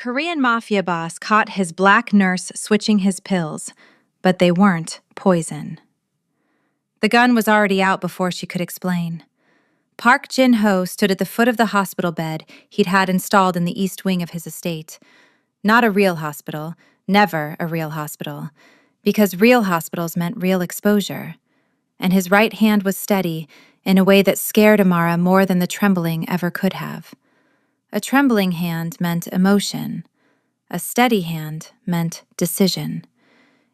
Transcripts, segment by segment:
Korean Mafia boss caught his black nurse switching his pills, but they weren't poison. The gun was already out before she could explain. Park Jin-ho stood at the foot of the hospital bed he'd had installed in the east wing of his estate. Not a real hospital, never a real hospital, because real hospitals meant real exposure. And his right hand was steady in a way that scared Amara more than the trembling ever could have. A trembling hand meant emotion. A steady hand meant decision.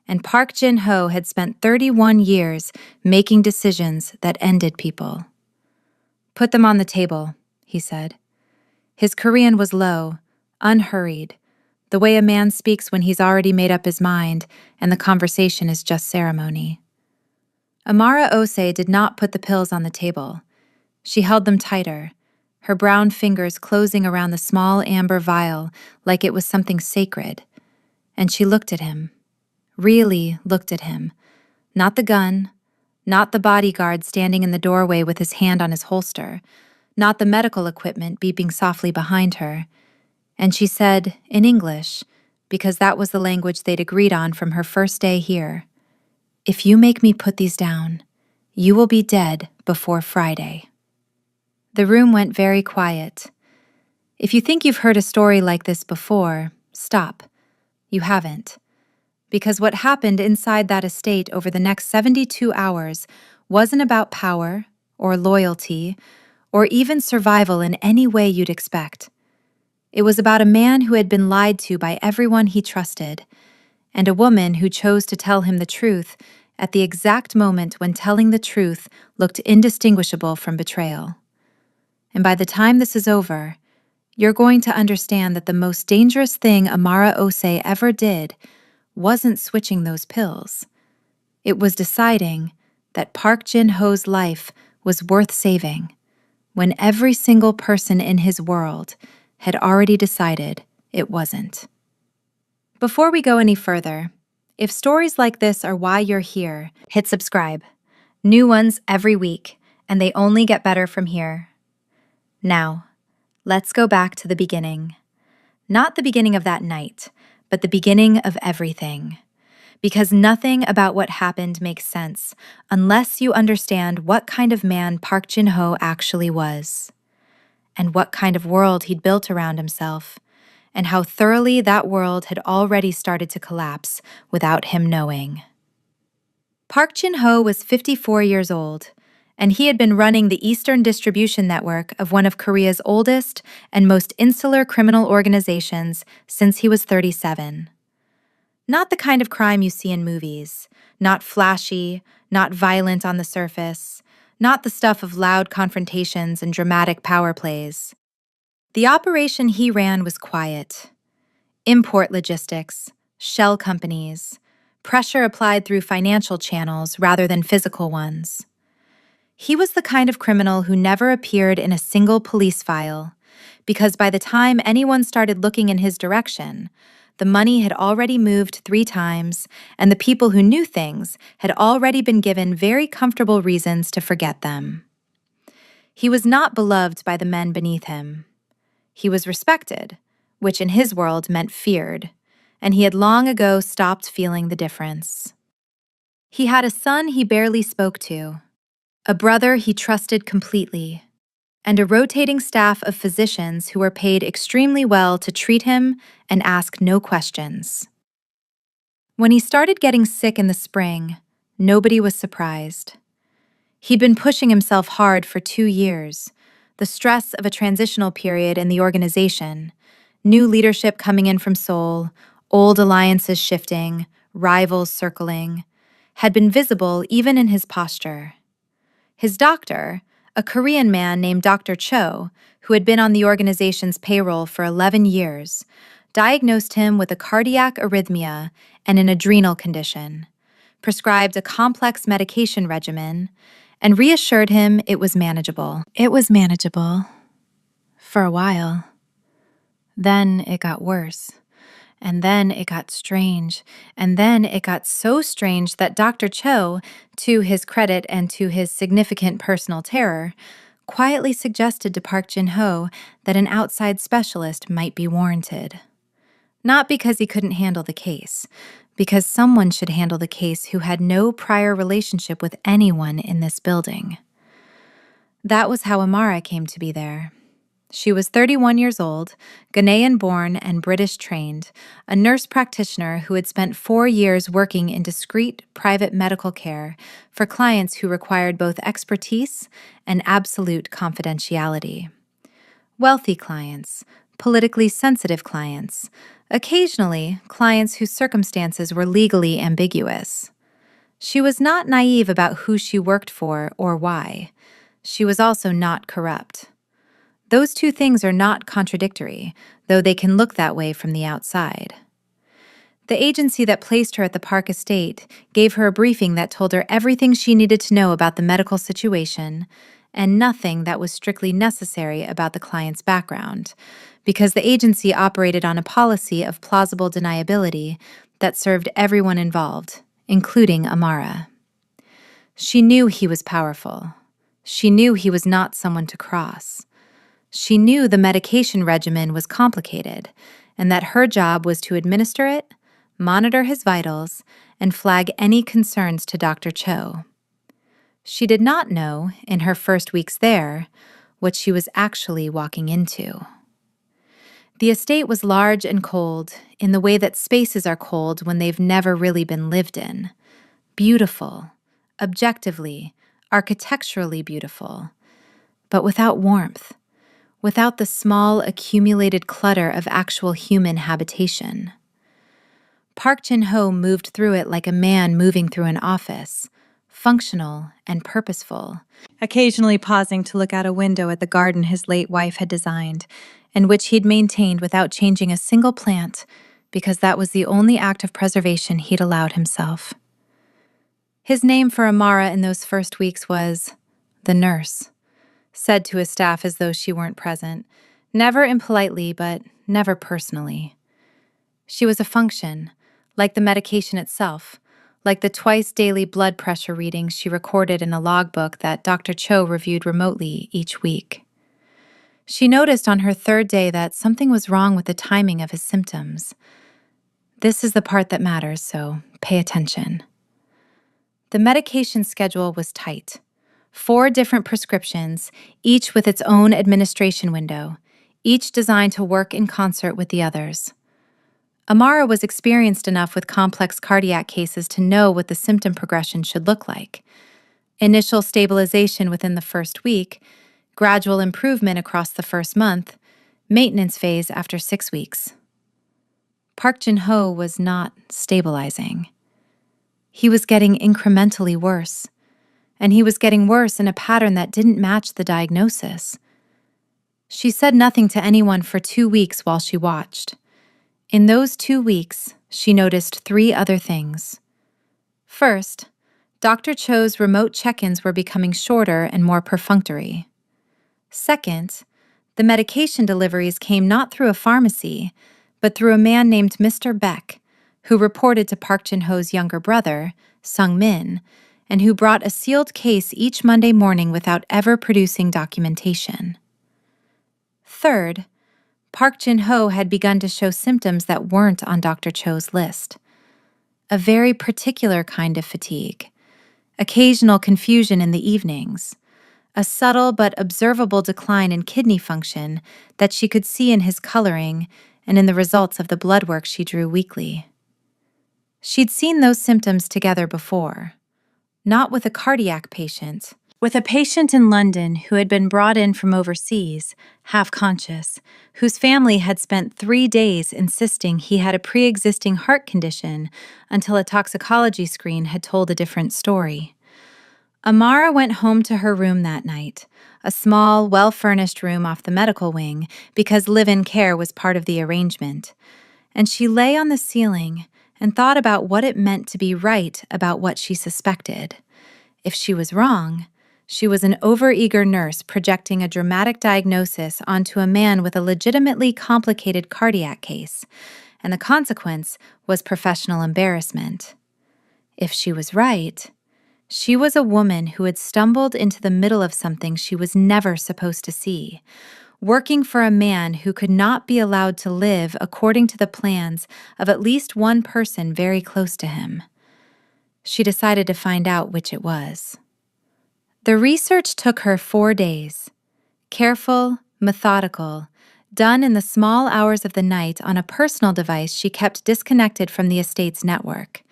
And Park Jin-ho had spent 31 years making decisions that ended people. "Put them on the table," he said. His Korean was low, unhurried, the way a man speaks when he's already made up his mind and the conversation is just ceremony. Amara Ose did not put the pills on the table. She held them tighter, her brown fingers closing around the small amber vial like it was something sacred. And she looked at him, really looked at him. Not the gun, not the bodyguard standing in the doorway with his hand on his holster, not the medical equipment beeping softly behind her. And she said, in English, because that was the language they'd agreed on from her first day here, "If you make me put these down, you will be dead before Friday." The room went very quiet. If you think you've heard a story like this before, stop. You haven't. Because what happened inside that estate over the next 72 hours wasn't about power or loyalty or even survival in any way you'd expect. It was about a man who had been lied to by everyone he trusted, and a woman who chose to tell him the truth at the exact moment when telling the truth looked indistinguishable from betrayal. And by the time this is over, you're going to understand that the most dangerous thing Amara Ose ever did wasn't switching those pills. It was deciding that Park Jin-ho's life was worth saving when every single person in his world had already decided it wasn't. Before we go any further, if stories like this are why you're here, hit subscribe. New ones every week, and they only get better from here. Now, let's go back to the beginning. Not the beginning of that night, but the beginning of everything. Because nothing about what happened makes sense unless you understand what kind of man Park Jin-ho actually was, and what kind of world he'd built around himself, and how thoroughly that world had already started to collapse without him knowing. Park Jin-ho was 54 years old, and he had been running the Eastern distribution network of one of Korea's oldest and most insular criminal organizations since he was 37. Not the kind of crime you see in movies, not flashy, not violent on the surface, not the stuff of loud confrontations and dramatic power plays. The operation he ran was quiet. Import logistics, shell companies, pressure applied through financial channels rather than physical ones. He was the kind of criminal who never appeared in a single police file, because by the time anyone started looking in his direction, the money had already moved 3 times, and the people who knew things had already been given very comfortable reasons to forget them. He was not beloved by the men beneath him. He was respected, which in his world meant feared, and he had long ago stopped feeling the difference. He had a son he barely spoke to, a brother he trusted completely, and a rotating staff of physicians who were paid extremely well to treat him and ask no questions. When he started getting sick in the spring, nobody was surprised. He'd been pushing himself hard for 2 years, the stress of a transitional period in the organization, new leadership coming in from Seoul, old alliances shifting, rivals circling, had been visible even in his posture. His doctor, a Korean man named Dr. Cho, who had been on the organization's payroll for 11 years, diagnosed him with a cardiac arrhythmia and an adrenal condition, prescribed a complex medication regimen, and reassured him it was manageable. It was manageable. For a while. Then it got worse. And then it got strange, and then it got so strange that Dr. Cho, to his credit and to his significant personal terror, quietly suggested to Park Jin-ho that an outside specialist might be warranted. Not because he couldn't handle the case, because someone should handle the case who had no prior relationship with anyone in this building. That was how Amara came to be there. She was 31 years old, Ghanaian-born and British-trained, a nurse practitioner who had spent 4 years working in discreet, private medical care for clients who required both expertise and absolute confidentiality. Wealthy clients, politically sensitive clients, occasionally clients whose circumstances were legally ambiguous. She was not naive about who she worked for or why. She was also not corrupt. Those two things are not contradictory, though they can look that way from the outside. The agency that placed her at the Park Estate gave her a briefing that told her everything she needed to know about the medical situation and nothing that was strictly necessary about the client's background, because the agency operated on a policy of plausible deniability that served everyone involved, including Amara. She knew he was powerful. She knew he was not someone to cross. She knew the medication regimen was complicated and that her job was to administer it, monitor his vitals, and flag any concerns to Dr. Cho. She did not know, in her first weeks there, what she was actually walking into. The estate was large and cold in the way that spaces are cold when they've never really been lived in. Beautiful, objectively, architecturally beautiful, but without warmth. Without the small, accumulated clutter of actual human habitation. Park Jin-ho moved through it like a man moving through an office, functional and purposeful, occasionally pausing to look out a window at the garden his late wife had designed, and which he'd maintained without changing a single plant, because that was the only act of preservation he'd allowed himself. His name for Amara in those first weeks was the nurse. Said to his staff as though she weren't present, never impolitely, but never personally. She was a function, like the medication itself, like the twice-daily blood pressure readings she recorded in a logbook that Dr. Cho reviewed remotely each week. She noticed on her third day that something was wrong with the timing of his symptoms. This is the part that matters, so pay attention. The medication schedule was tight. 4 different prescriptions, each with its own administration window, each designed to work in concert with the others. Amara was experienced enough with complex cardiac cases to know what the symptom progression should look like. Initial stabilization within the first week, gradual improvement across the first month, maintenance phase after 6 weeks. Park Jin-ho was not stabilizing. He was getting incrementally worse. And he was getting worse in a pattern that didn't match the diagnosis. She said nothing to anyone for 2 weeks while she watched. In those 2 weeks, she noticed 3 other things. First, Dr. Cho's remote check-ins were becoming shorter and more perfunctory. Second, the medication deliveries came not through a pharmacy, but through a man named Mr. Blak, who reported to Park Jin-ho's younger brother, Sung-min, and who brought a sealed case each Monday morning without ever producing documentation. Third, Park Jin-ho had begun to show symptoms that weren't on Dr. Cho's list. A very particular kind of fatigue, occasional confusion in the evenings, a subtle but observable decline in kidney function that she could see in his coloring and in the results of the blood work she drew weekly. She'd seen those symptoms together before. Not with a cardiac patient, with a patient in London who had been brought in from overseas, half conscious, whose family had spent 3 days insisting he had a pre-existing heart condition until a toxicology screen had told a different story. Amara went home to her room that night, a small, well-furnished room off the medical wing because live-in care was part of the arrangement, and she lay on the ceiling and thought about what it meant to be right about what she suspected. If she was wrong, she was an overeager nurse projecting a dramatic diagnosis onto a man with a legitimately complicated cardiac case, and the consequence was professional embarrassment. If she was right, she was a woman who had stumbled into the middle of something she was never supposed to see, working for a man who could not be allowed to live according to the plans of at least one person very close to him. She decided to find out which it was. The research took her 4 days. Careful, methodical, done in the small hours of the night on a personal device she kept disconnected from the estate's network.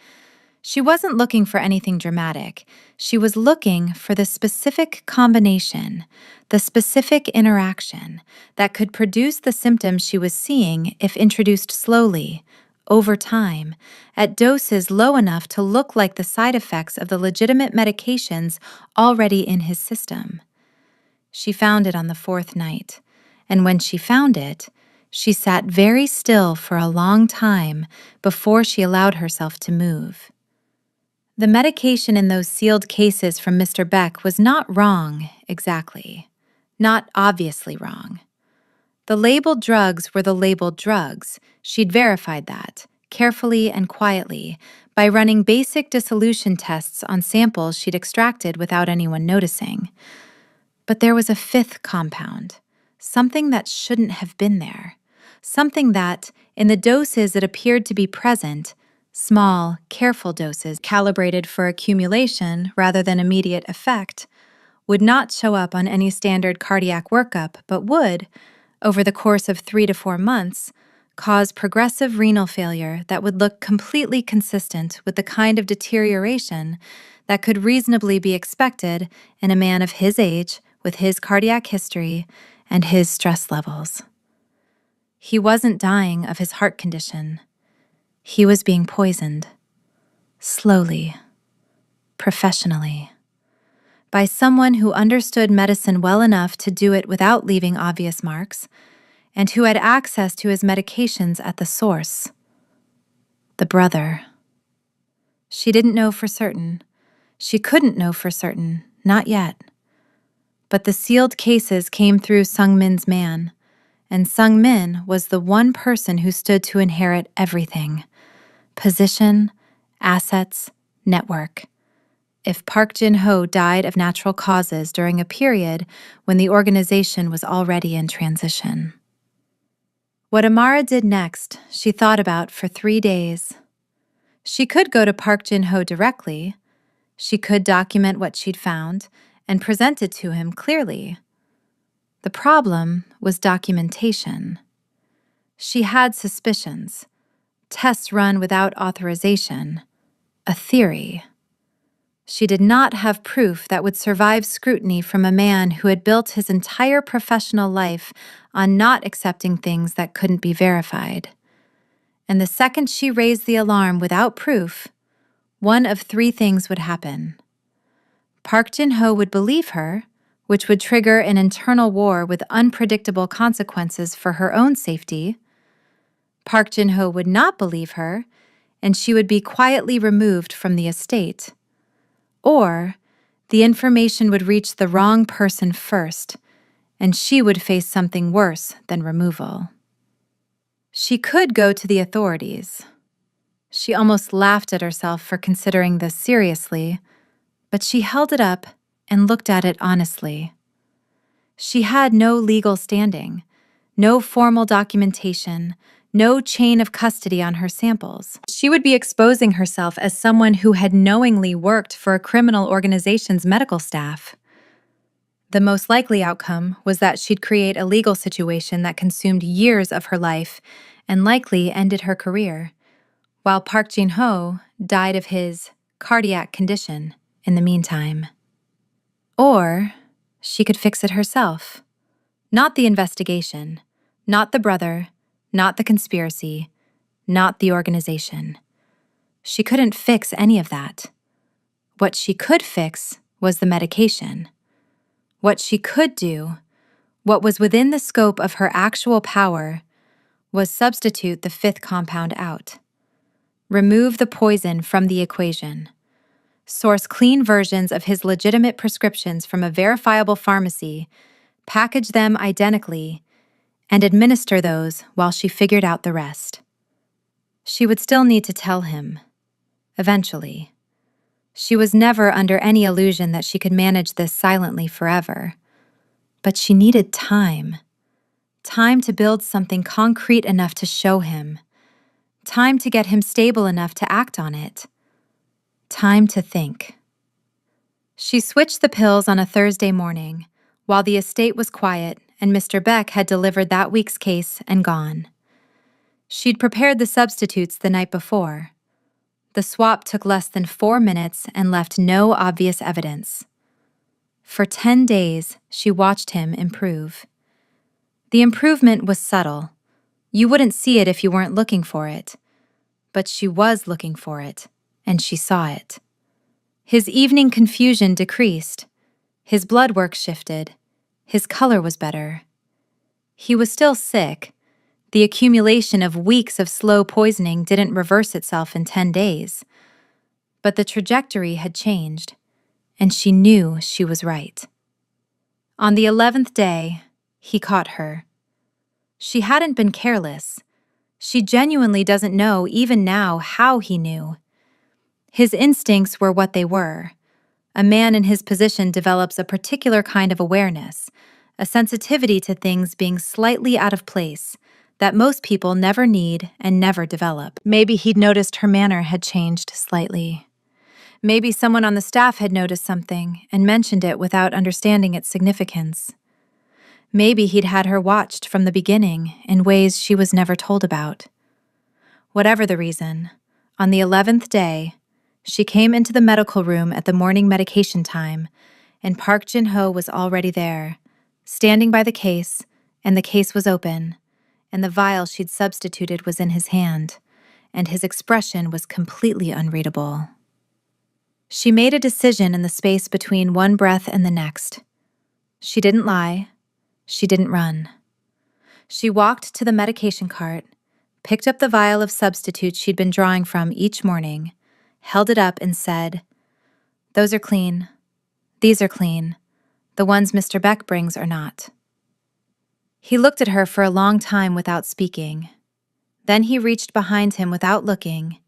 She wasn't looking for anything dramatic. She was looking for the specific combination, the specific interaction that could produce the symptoms she was seeing if introduced slowly, over time, at doses low enough to look like the side effects of the legitimate medications already in his system. She found it on the 4th night, and when she found it, she sat very still for a long time before she allowed herself to move. The medication in those sealed cases from Mr. Beck was not wrong, exactly. Not obviously wrong. The labeled drugs were the labeled drugs. She'd verified that, carefully and quietly, by running basic dissolution tests on samples she'd extracted without anyone noticing. But there was a 5th compound, something that shouldn't have been there, something that, in the doses that appeared to be present, small, careful doses calibrated for accumulation rather than immediate effect, would not show up on any standard cardiac workup, but would, over the course of 3 to 4 months, cause progressive renal failure that would look completely consistent with the kind of deterioration that could reasonably be expected in a man of his age, with his cardiac history and his stress levels. He wasn't dying of his heart condition. He was being poisoned, slowly, professionally, by someone who understood medicine well enough to do it without leaving obvious marks, and who had access to his medications at the source. The brother. She didn't know for certain. She couldn't know for certain, not yet. But the sealed cases came through Sung Min's man, and Sung Min was the one person who stood to inherit everything: position, assets, network. If Park Jin-ho died of natural causes during a period when the organization was already in transition. What Amara did next, she thought about for 3 days. She could go to Park Jin-ho directly. She could document what she'd found and present it to him clearly. The problem was documentation. She had suspicions, tests run without authorization, a theory. She did not have proof that would survive scrutiny from a man who had built his entire professional life on not accepting things that couldn't be verified. And the second she raised the alarm without proof, one of 3 things would happen. Park Jin-ho would believe her, which would trigger an internal war with unpredictable consequences for her own safety. Park Jin-ho would not believe her, and she would be quietly removed from the estate. Or the information would reach the wrong person first, and she would face something worse than removal. She could go to the authorities. She almost laughed at herself for considering this seriously, but she held it up and looked at it honestly. She had no legal standing, no formal documentation, no chain of custody on her samples. She would be exposing herself as someone who had knowingly worked for a criminal organization's medical staff. The most likely outcome was that she'd create a legal situation that consumed years of her life and likely ended her career, while Park Jin-ho died of his cardiac condition in the meantime. Or she could fix it herself. Not the investigation, not the brother, not the conspiracy, not the organization. She couldn't fix any of that. What she could fix was the medication. What she could do, what was within the scope of her actual power, was substitute the 5th compound out. Remove the poison from the equation. Source clean versions of his legitimate prescriptions from a verifiable pharmacy, package them identically, and administer those while she figured out the rest. She would still need to tell him, eventually. She was never under any illusion that she could manage this silently forever. But she needed time. Time to build something concrete enough to show him. Time to get him stable enough to act on it. Time to think. She switched the pills on a Thursday morning, while the estate was quiet and Mr. Beck had delivered that week's case and gone. She'd prepared the substitutes the night before. The swap took less than 4 minutes and left no obvious evidence. For 10 days, she watched him improve. The improvement was subtle. You wouldn't see it if you weren't looking for it. But she was looking for it, and she saw it. His evening confusion decreased. His blood work shifted. His color was better. He was still sick. The accumulation of weeks of slow poisoning didn't reverse itself in 10 days. But the trajectory had changed, and she knew she was right. On the 11th day, he caught her. She hadn't been careless. She genuinely doesn't know, even now, how he knew. His instincts were what they were. A man in his position develops a particular kind of awareness, a sensitivity to things being slightly out of place, that most people never need and never develop. Maybe he'd noticed her manner had changed slightly. Maybe someone on the staff had noticed something and mentioned it without understanding its significance. Maybe he'd had her watched from the beginning in ways she was never told about. Whatever the reason, on the 11th day, she came into the medical room at the morning medication time, and Park Jin-ho was already there, standing by the case, and the case was open, and the vial she'd substituted was in his hand, and his expression was completely unreadable. She made a decision in the space between one breath and the next. She didn't lie. She didn't run. She walked to the medication cart, picked up the vial of substitute she'd been drawing from each morning, held it up and said, "Those are clean. These are clean. The ones Mr. Beck brings are not." He looked at her for a long time without speaking. Then he reached behind him without looking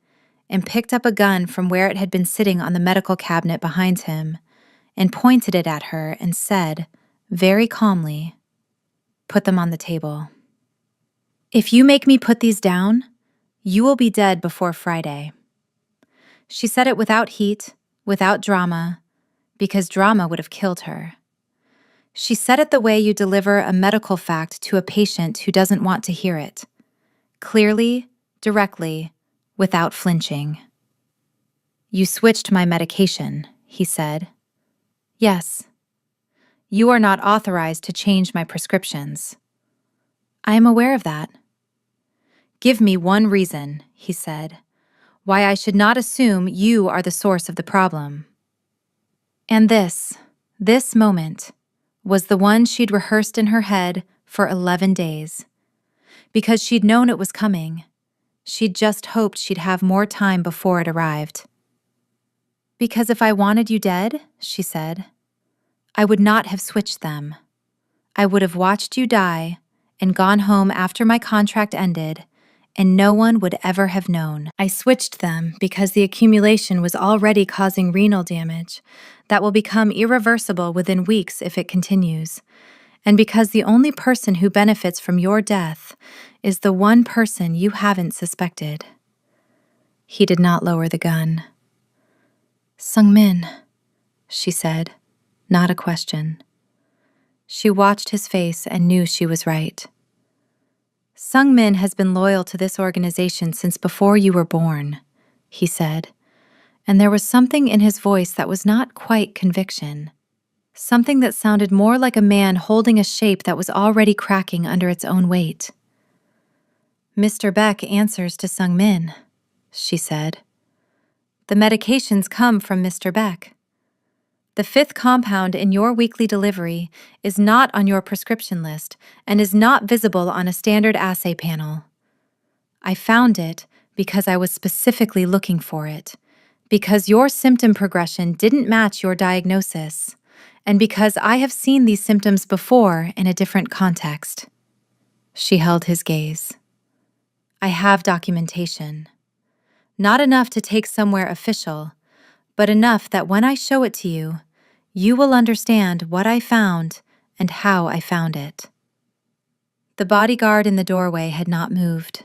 and picked up a gun from where it had been sitting on the medical cabinet behind him and pointed it at her and said, very calmly, "Put them on the table. If you make me put these down, you will be dead before Friday." She said it without heat, without drama, because drama would have killed her. She said it the way you deliver a medical fact to a patient who doesn't want to hear it. Clearly, directly, without flinching. "You switched my medication," he said. "Yes. You are not authorized to change my prescriptions." "I am aware of that." "Give me one reason," he said, "why I should not assume you are the source of the problem." And this moment, was the one she'd rehearsed in her head for 11 days. Because she'd known it was coming. She'd just hoped she'd have more time before it arrived. "Because if I wanted you dead," she said, "I would not have switched them. I would have watched you die and gone home after my contract ended, and no one would ever have known. I switched them because the accumulation was already causing renal damage that will become irreversible within weeks if it continues, and because the only person who benefits from your death is the one person you haven't suspected." He did not lower the gun. "Sung-min," she said, not a question. She watched his face and knew she was right. "Sung-min has been loyal to this organization since before you were born," he said, and there was something in his voice that was not quite conviction, something that sounded more like a man holding a shape that was already cracking under its own weight. "Mr. Beck answers to Sung-min," she said. "The medications come from Mr. Beck. The 5th compound in your weekly delivery is not on your prescription list and is not visible on a standard assay panel. I found it because I was specifically looking for it, because your symptom progression didn't match your diagnosis, and because I have seen these symptoms before in a different context." She held his gaze. "I have documentation. Not enough to take somewhere official, but enough that when I show it to you, you will understand what I found and how I found it." The bodyguard in the doorway had not moved.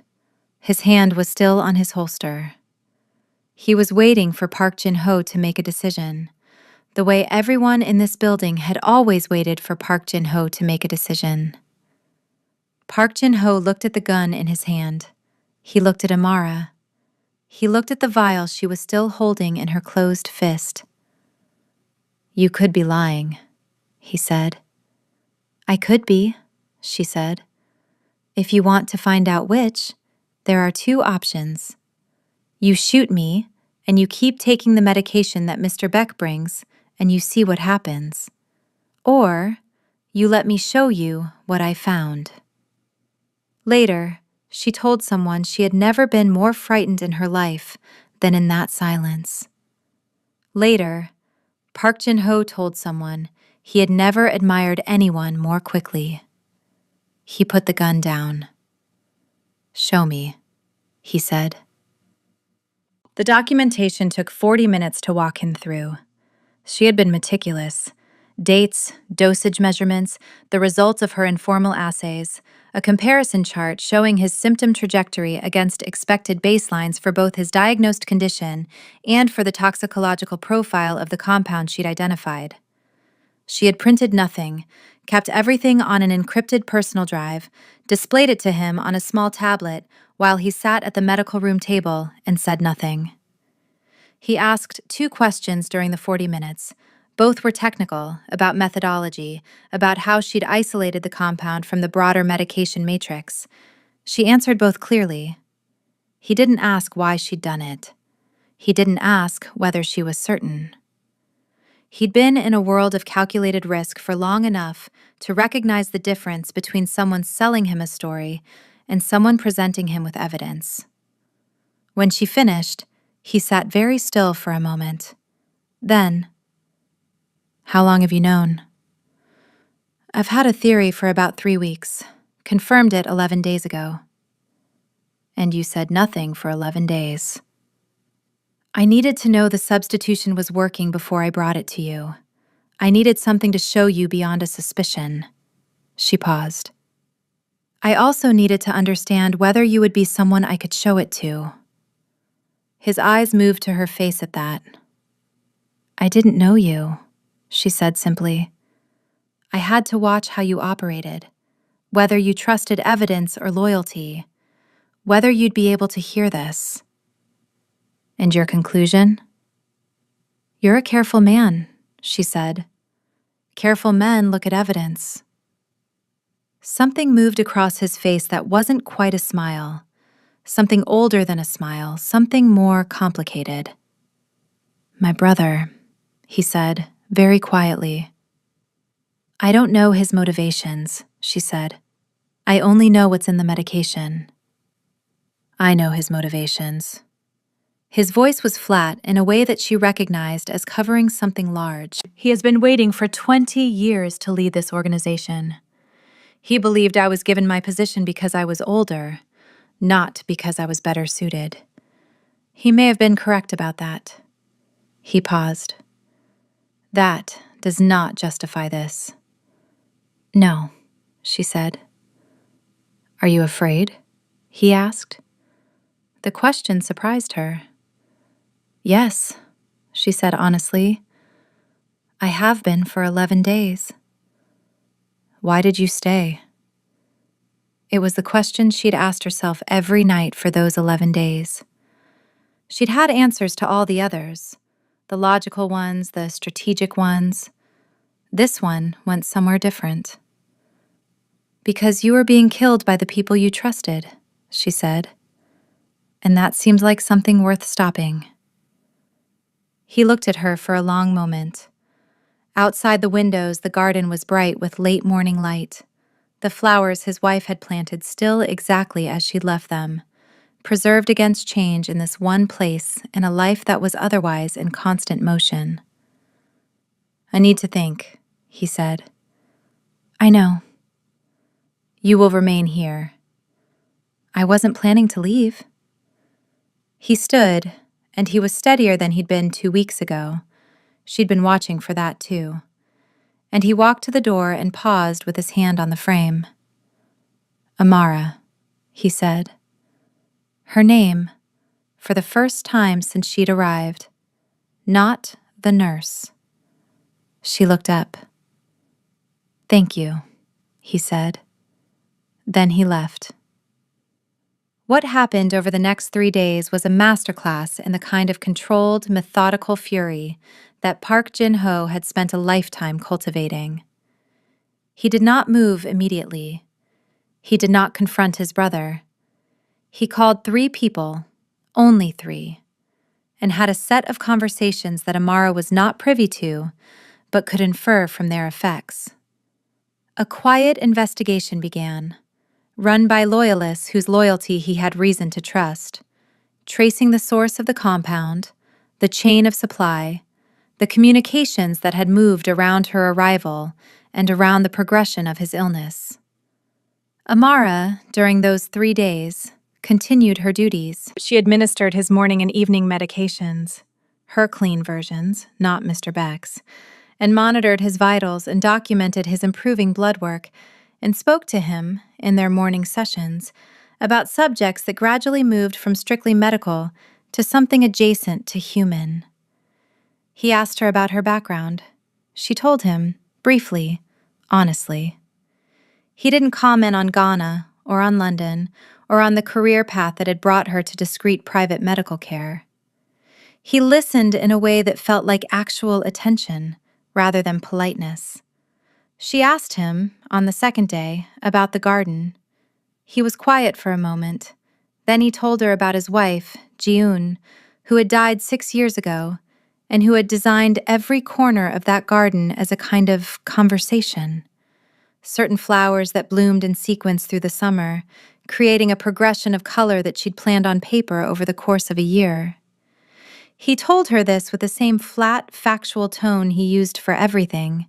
His hand was still on his holster. He was waiting for Park Jin-ho to make a decision, the way everyone in this building had always waited for Park Jin-ho to make a decision. Park Jin-ho looked at the gun in his hand. He looked at Amara. He looked at the vial she was still holding in her closed fist. "You could be lying," he said. "I could be," she said. "If you want to find out which, there are two options. You shoot me, and you keep taking the medication that Mr. Beck brings, and you see what happens. Or, you let me show you what I found." Later, she told someone she had never been more frightened in her life than in that silence. Later, Park Jin-ho told someone he had never admired anyone more quickly. He put the gun down. "Show me," he said. The documentation took 40 minutes to walk him through. She had been meticulous. Dates, dosage measurements, the results of her informal assays, a comparison chart showing his symptom trajectory against expected baselines for both his diagnosed condition and for the toxicological profile of the compound she'd identified. She had printed nothing, kept everything on an encrypted personal drive, displayed it to him on a small tablet while he sat at the medical room table and said nothing. He asked 2 questions during the 40 minutes. Both were technical, about methodology, about how she'd isolated the compound from the broader medication matrix. She answered both clearly. He didn't ask why she'd done it. He didn't ask whether she was certain. He'd been in a world of calculated risk for long enough to recognize the difference between someone selling him a story and someone presenting him with evidence. When she finished, he sat very still for a moment. Then, "How long have you known?" "I've had a theory for about 3 weeks. Confirmed it 11 days ago." "And you said nothing for 11 days." "I needed to know the substitution was working before I brought it to you. I needed something to show you beyond a suspicion." She paused. "I also needed to understand whether you would be someone I could show it to." His eyes moved to her face at that. "I didn't know you," she said simply. "I had to watch how you operated, whether you trusted evidence or loyalty, whether you'd be able to hear this." "And your conclusion?" "You're a careful man," she said. "Careful men look at evidence." Something moved across his face that wasn't quite a smile. Something older than a smile, something more complicated. "My brother," he said, very quietly. "I don't know his motivations," she said. "I only know what's in the medication." "I know his motivations." His voice was flat in a way that she recognized as covering something large. "He has been waiting for 20 years to lead this organization. He believed I was given my position because I was older, not because I was better suited. He may have been correct about that." He paused. "That does not justify this." "No," she said. "Are you afraid?" he asked. The question surprised her. "Yes," she said honestly. "I have been for 11 days." "Why did you stay?" It was the question she'd asked herself every night for those 11 days. She'd had answers to all the others, the logical ones, the strategic ones. This one went somewhere different. "Because you were being killed by the people you trusted," she said. "And that seems like something worth stopping." He looked at her for a long moment. Outside the windows, the garden was bright with late morning light. The flowers his wife had planted still exactly as she'd left them, preserved against change in this one place in a life that was otherwise in constant motion. "I need to think," he said. "I know." "You will remain here." "I wasn't planning to leave." He stood, and he was steadier than he'd been 2 weeks ago. She'd been watching for that, too. And he walked to the door and paused with his hand on the frame. Amara, he said. Her name, for the first time since she'd arrived. Not the nurse. She looked up. Thank you, he said. Then he left. What happened over the next 3 days was a masterclass in the kind of controlled, methodical fury that Park Jin-ho had spent a lifetime cultivating. He did not move immediately. He did not confront his brother. He called 3 people, only 3, and had a set of conversations that Amara was not privy to, but could infer from their effects. A quiet investigation began, run by loyalists whose loyalty he had reason to trust, tracing the source of the compound, the chain of supply, the communications that had moved around her arrival and around the progression of his illness. Amara, during those 3 days, continued her duties. She administered his morning and evening medications, her clean versions, not Mr. Beck's, and monitored his vitals and documented his improving blood work, and spoke to him, in their morning sessions, about subjects that gradually moved from strictly medical to something adjacent to human. He asked her about her background. She told him, briefly, honestly. He didn't comment on Ghana, or on London, or on the career path that had brought her to discreet private medical care. He listened in a way that felt like actual attention, rather than politeness. She asked him, on the second day, about the garden. He was quiet for a moment. Then he told her about his wife, Ji-un, who had died 6 years ago, and who had designed every corner of that garden as a kind of conversation. Certain flowers that bloomed in sequence through the summer, creating a progression of color that she'd planned on paper over the course of a year. He told her this with the same flat, factual tone he used for everything,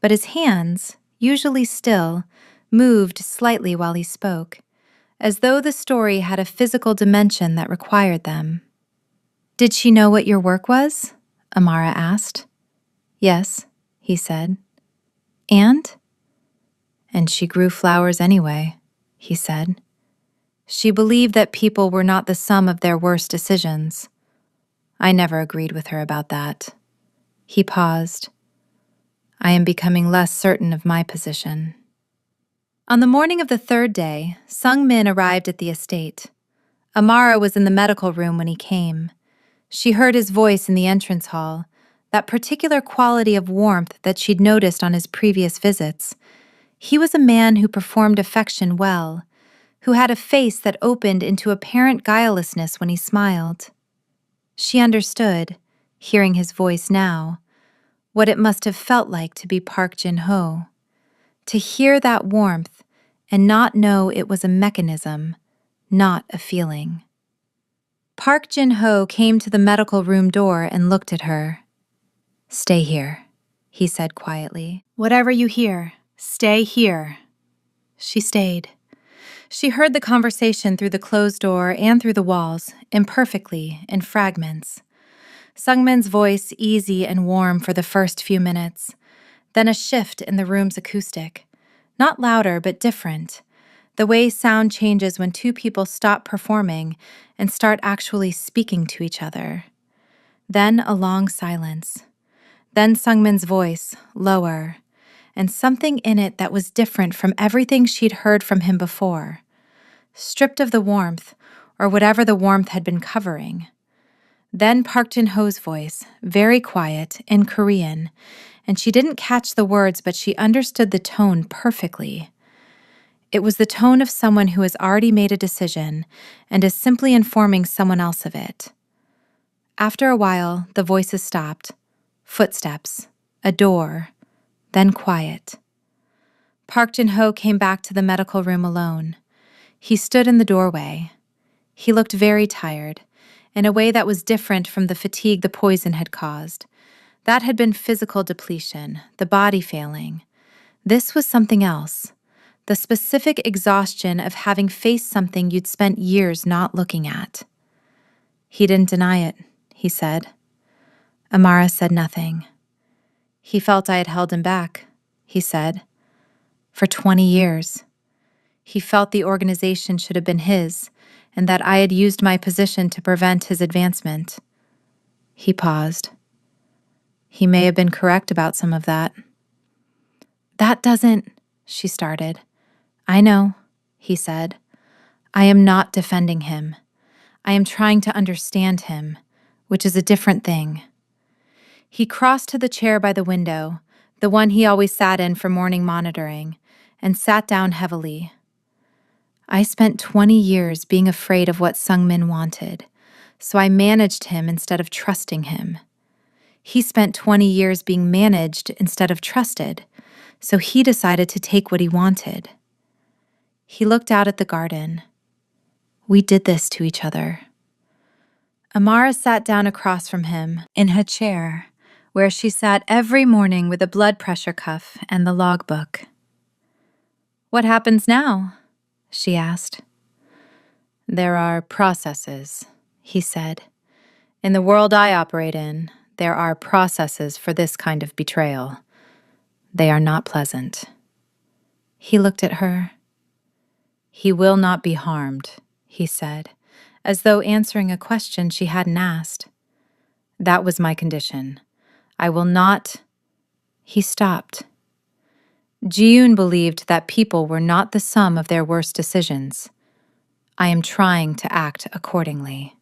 but his hands, usually still, moved slightly while he spoke, as though the story had a physical dimension that required them. "Did she know what your work was?" Amara asked. "Yes," he said. "And?" "And she grew flowers anyway," he said. "She believed that people were not the sum of their worst decisions. I never agreed with her about that." He paused. "I am becoming less certain of my position." On the morning of the 3rd day, Sung-min arrived at the estate. Amara was in the medical room when he came. She heard his voice in the entrance hall, that particular quality of warmth that she'd noticed on his previous visits. He was a man who performed affection well, who had a face that opened into apparent guilelessness when he smiled. She understood, hearing his voice now, what it must have felt like to be Park Jin-ho, to hear that warmth and not know it was a mechanism, not a feeling. Park Jin-ho came to the medical room door and looked at her. "Stay here," he said quietly. "Whatever you hear, stay here." She stayed. She heard the conversation through the closed door and through the walls, imperfectly, in fragments. Sungmin's voice easy and warm for the first few minutes, then a shift in the room's acoustic. Not louder, but different. The way sound changes when 2 people stop performing and start actually speaking to each other. Then a long silence. Then Sungmin's voice, lower, and something in it that was different from everything she'd heard from him before. Stripped of the warmth, or whatever the warmth had been covering. Then Park Jin-ho's voice, very quiet, in Korean, and she didn't catch the words, but she understood the tone perfectly. It was the tone of someone who has already made a decision and is simply informing someone else of it. After a while, the voices stopped. Footsteps, a door, then quiet. Park Jin-ho came back to the medical room alone. He stood in the doorway. He looked very tired, in a way that was different from the fatigue the poison had caused. That had been physical depletion, the body failing. This was something else, the specific exhaustion of having faced something you'd spent years not looking at. "He didn't deny it," he said. Amara said nothing. "He felt I had held him back," he said. "For 20 years. He felt the organization should have been his, and that I had used my position to prevent his advancement. He paused. He may have been correct about some of that. That doesn't, she started. I know, he said. I am not defending him. I am trying to understand him, which is a different thing. He crossed to the chair by the window, the one he always sat in for morning monitoring, and sat down heavily. I spent 20 years being afraid of what Sungmin wanted, so I managed him instead of trusting him. He spent 20 years being managed instead of trusted, so he decided to take what he wanted. He looked out at the garden. We did this to each other. Amara sat down across from him in her chair, where she sat every morning with a blood pressure cuff and the logbook. What happens now? She asked. There are processes, he said. In the world I operate in, there are processes for this kind of betrayal. They are not pleasant. He looked at her. He will not be harmed, he said, as though answering a question she hadn't asked. That was my condition. I will not... He stopped. Ji-yoon believed that people were not the sum of their worst decisions. I am trying to act accordingly.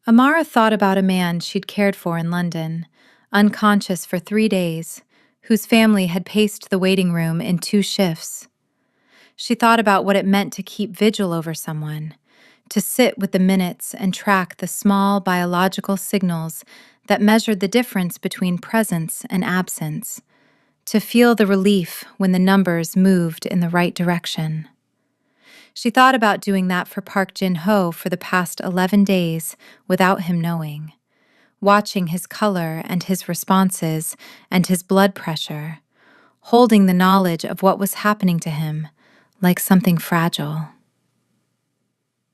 Amara thought about a man she'd cared for in London, unconscious for 3 days, whose family had paced the waiting room in 2 shifts. She thought about what it meant to keep vigil over someone, to sit with the minutes and track the small biological signals that measured the difference between presence and absence, to feel the relief when the numbers moved in the right direction. She thought about doing that for Park Jin-ho for the past 11 days without him knowing, watching his color and his responses and his blood pressure, holding the knowledge of what was happening to him like something fragile.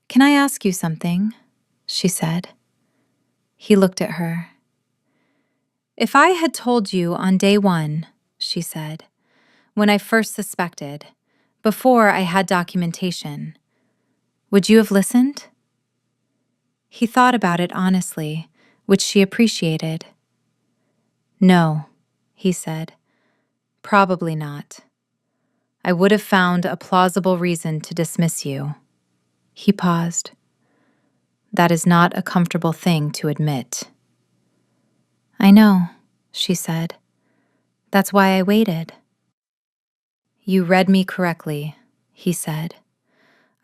Can I ask you something? She said. He looked at her. If I had told you on day 1, she said, when I first suspected, before I had documentation, would you have listened? He thought about it honestly, which she appreciated. No, he said. Probably not. I would have found a plausible reason to dismiss you. He paused. That is not a comfortable thing to admit. I know, she said. That's why I waited. You read me correctly, he said.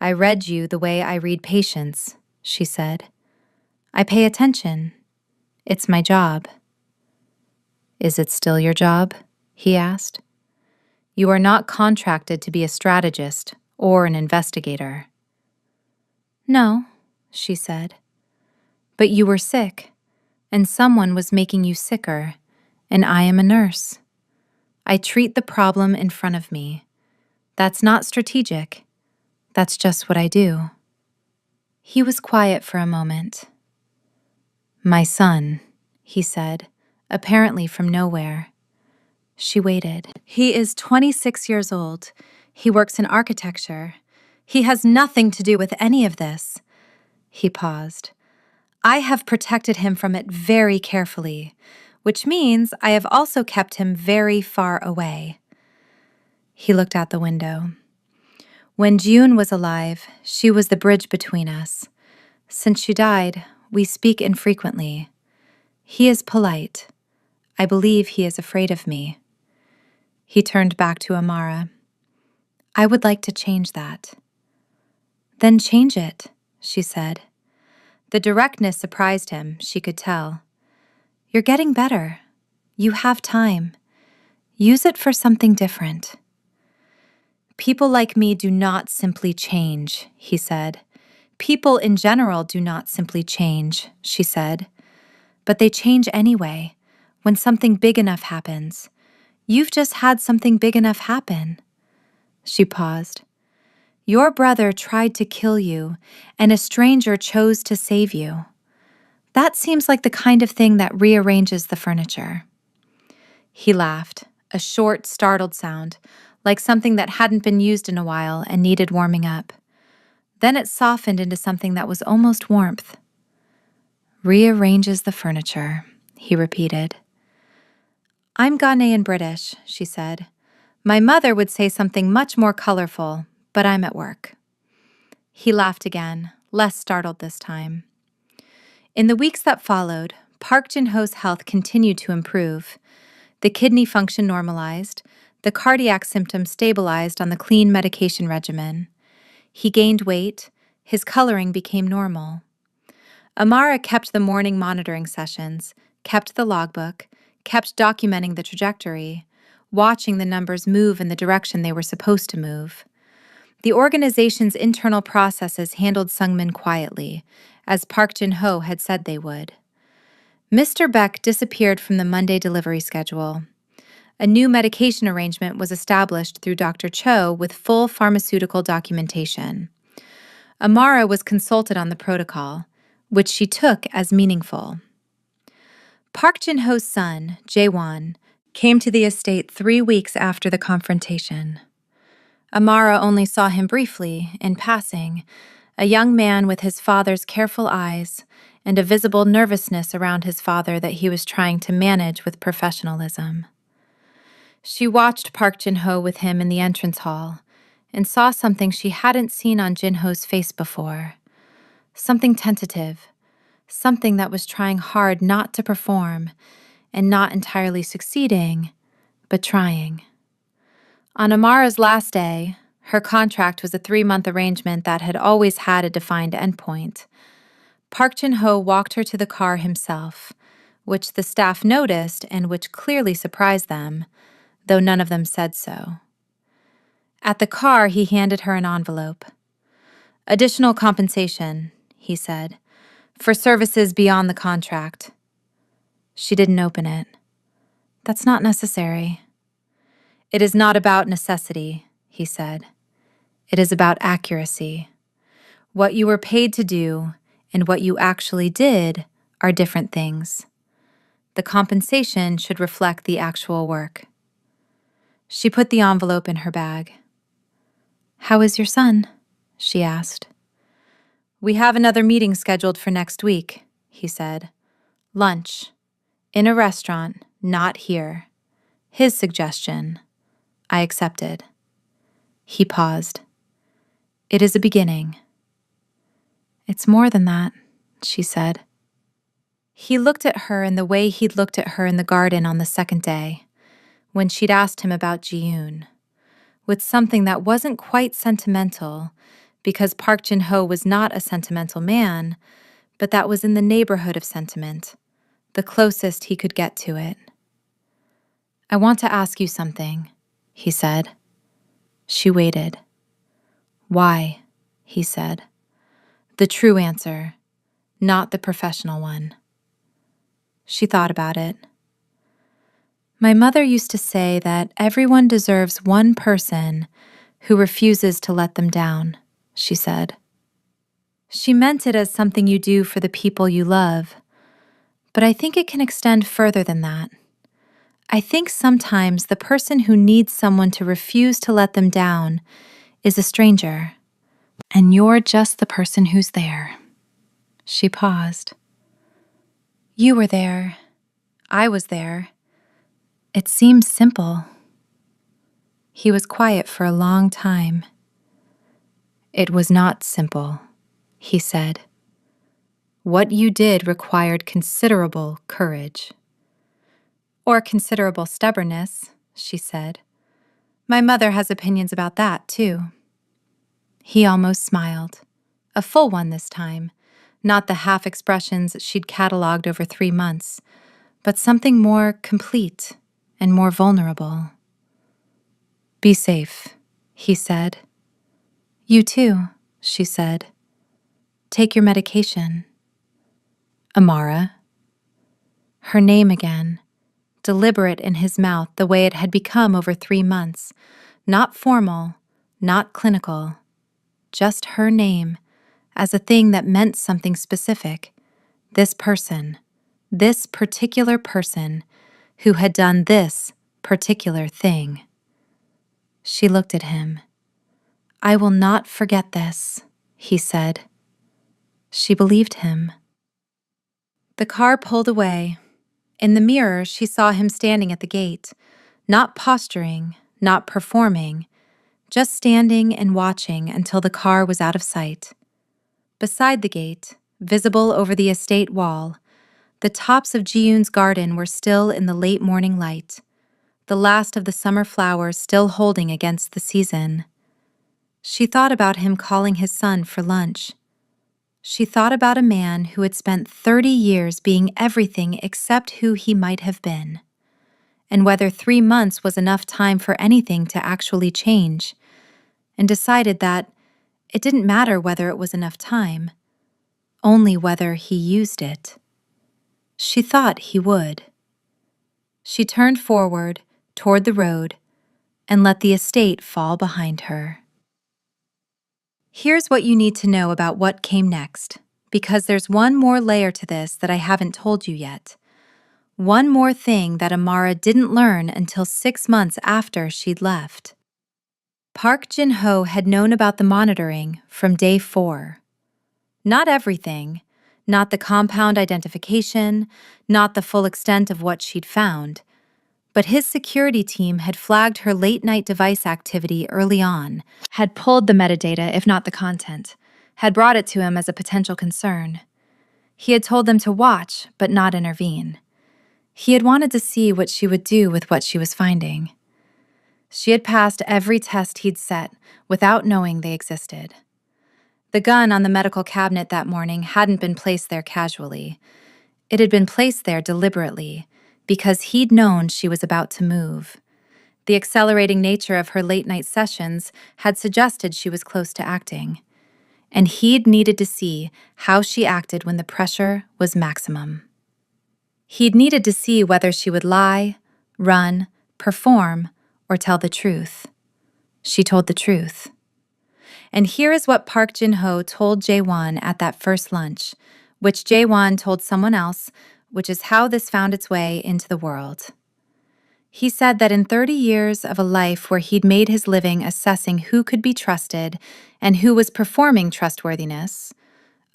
I read you the way I read patients, she said. I pay attention. It's my job. Is it still your job? He asked. You are not contracted to be a strategist or an investigator. No, she said. But you were sick, and someone was making you sicker, and I am a nurse. I treat the problem in front of me. That's not strategic. That's just what I do. He was quiet for a moment. My son, he said, apparently from nowhere. She waited. He is 26 years old. He works in architecture. He has nothing to do with any of this. He paused. I have protected him from it very carefully, which means I have also kept him very far away. He looked out the window. When June was alive, she was the bridge between us. Since she died, we speak infrequently. He is polite. I believe he is afraid of me. He turned back to Amara. I would like to change that. Then change it, she said. The directness surprised him, she could tell. You're getting better. You have time. Use it for something different. People like me do not simply change, he said. People in general do not simply change, she said. But they change anyway, when something big enough happens. You've just had something big enough happen. She paused. Your brother tried to kill you, and a stranger chose to save you. That seems like the kind of thing that rearranges the furniture. He laughed, a short, startled sound, like something that hadn't been used in a while and needed warming up. Then it softened into something that was almost warmth. Rearranges the furniture, he repeated. I'm Ghanaian British, she said. My mother would say something much more colorful, but I'm at work. He laughed again, less startled this time. In the weeks that followed, Park Jin-ho's health continued to improve. The kidney function normalized, the cardiac symptoms stabilized on the clean medication regimen. He gained weight, his coloring became normal. Amara kept the morning monitoring sessions, kept the logbook, kept documenting the trajectory, watching the numbers move in the direction they were supposed to move. The organization's internal processes handled Sungmin quietly, as Park Jin-ho had said they would. Mr. Beck disappeared from the Monday delivery schedule. A new medication arrangement was established through Dr. Cho with full pharmaceutical documentation. Amara was consulted on the protocol, which she took as meaningful. Park Jin-ho's son, Jae-won, came to the estate 3 weeks after the confrontation. Amara only saw him briefly, in passing, a young man with his father's careful eyes and a visible nervousness around his father that he was trying to manage with professionalism. She watched Park Jin-ho with him in the entrance hall and saw something she hadn't seen on Jin-ho's face before. Something tentative, something that was trying hard not to perform and not entirely succeeding, but trying. On Amara's last day, her contract was a 3-month arrangement that had always had a defined endpoint. Park Jin-ho walked her to the car himself, which the staff noticed and which clearly surprised them, though none of them said so. At the car, he handed her an envelope. Additional compensation, he said, for services beyond the contract. She didn't open it. That's not necessary. It is not about necessity, he said. It is about accuracy. What you were paid to do and what you actually did are different things. The compensation should reflect the actual work. She put the envelope in her bag. How is your son? She asked. We have another meeting scheduled for next week, he said. Lunch. In a restaurant, not here. His suggestion. I accepted. He paused. It is a beginning. It's more than that, she said. He looked at her in the way he'd looked at her in the garden on the second day, when she'd asked him about Ji-yoon, with something that wasn't quite sentimental, because Park Jin-ho was not a sentimental man, but that was in the neighborhood of sentiment, the closest he could get to it. I want to ask you something, he said. She waited. Why? He said. The true answer, not the professional one. She thought about it. My mother used to say that everyone deserves one person who refuses to let them down, she said. She meant it as something you do for the people you love, but I think it can extend further than that. I think sometimes the person who needs someone to refuse to let them down is a stranger, and you're just the person who's there. She paused. You were there. I was there. It seems simple. He was quiet for a long time. It was not simple, he said. What you did required considerable courage. Or considerable stubbornness, she said. My mother has opinions about that, too. He almost smiled, a full one this time, not the half expressions she'd cataloged over 3 months, but something more complete and more vulnerable. Be safe, he said. You too, she said. Take your medication. Amara. Her name again, deliberate in his mouth the way it had become over 3 months, not formal, not clinical, just her name as a thing that meant something specific. This person, this particular person who had done this particular thing. She looked at him. "I will not forget this," he said. She believed him. The car pulled away. In the mirror, she saw him standing at the gate, not posturing, not performing, just standing and watching until the car was out of sight. Beside the gate, visible over the estate wall, the tops of Ji-yoon's garden were still in the late morning light, the last of the summer flowers still holding against the season. She thought about him calling his son for lunch. She thought about a man who had spent 30 years being everything except who he might have been, and whether 3 months was enough time for anything to actually change, and decided that it didn't matter whether it was enough time, only whether he used it. She thought he would. She turned forward, toward the road, and let the estate fall behind her. Here's what you need to know about what came next, because there's one more layer to this that I haven't told you yet. One more thing that Amara didn't learn until 6 months after she'd left. Park Jin-ho had known about the monitoring from day 4. Not everything, not the compound identification, not the full extent of what she'd found, but his security team had flagged her late-night device activity early on, had pulled the metadata, if not the content, had brought it to him as a potential concern. He had told them to watch, but not intervene. He had wanted to see what she would do with what she was finding. She had passed every test he'd set without knowing they existed. The gun on the medical cabinet that morning hadn't been placed there casually. It had been placed there deliberately, because he'd known she was about to move. The accelerating nature of her late-night sessions had suggested she was close to acting, and he'd needed to see how she acted when the pressure was maximum. He'd needed to see whether she would lie, run, perform, or tell the truth. She told the truth. And here is what Park Jin-ho told Jae-won at that first lunch, which Jae-won told someone else, which is how this found its way into the world. He said that in 30 years of a life where he'd made his living assessing who could be trusted and who was performing trustworthiness,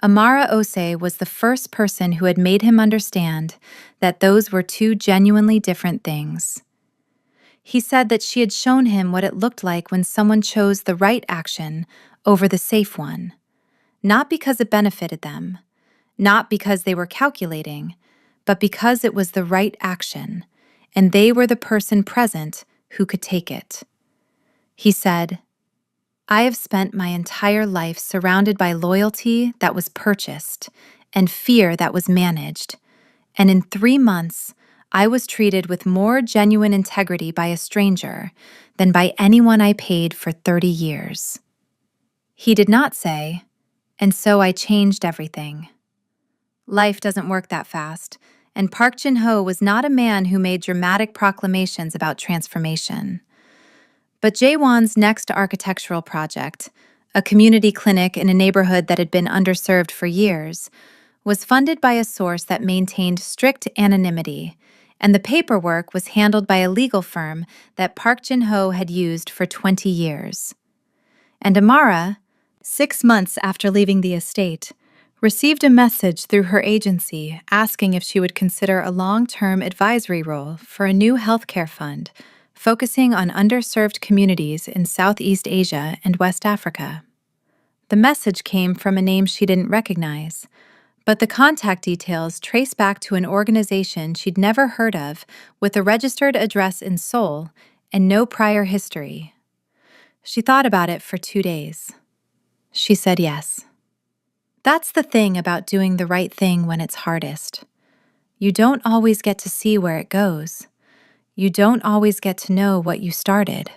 Amara Ose was the first person who had made him understand that those were two genuinely different things. He said that she had shown him what it looked like when someone chose the right action over the safe one, not because it benefited them, not because they were calculating, but because it was the right action, and they were the person present who could take it. He said, "I have spent my entire life surrounded by loyalty that was purchased and fear that was managed, and in 3 months, I was treated with more genuine integrity by a stranger than by anyone I paid for 30 years. He did not say, "And so I changed everything." Life doesn't work that fast, and Park Jin-ho was not a man who made dramatic proclamations about transformation. But Jae-won's next architectural project, a community clinic in a neighborhood that had been underserved for years, was funded by a source that maintained strict anonymity, and the paperwork was handled by a legal firm that Park Jin-ho had used for 20 years. And Amara, 6 months after leaving the estate, received a message through her agency asking if she would consider a long-term advisory role for a new healthcare fund focusing on underserved communities in Southeast Asia and West Africa. The message came from a name she didn't recognize, but the contact details trace back to an organization she'd never heard of with a registered address in Seoul and no prior history. She thought about it for 2 days. She said yes. That's the thing about doing the right thing when it's hardest. You don't always get to see where it goes. You don't always get to know what you started.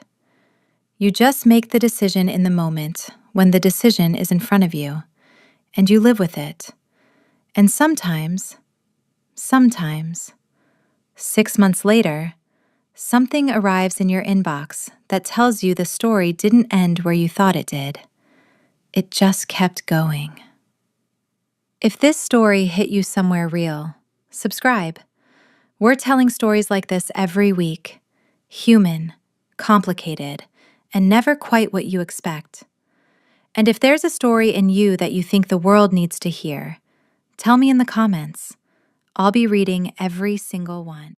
You just make the decision in the moment when the decision is in front of you, and you live with it. And sometimes, 6 months later, something arrives in your inbox that tells you the story didn't end where you thought it did. It just kept going. If this story hit you somewhere real, subscribe. We're telling stories like this every week. Human, complicated, and never quite what you expect. And if there's a story in you that you think the world needs to hear, tell me in the comments. I'll be reading every single one.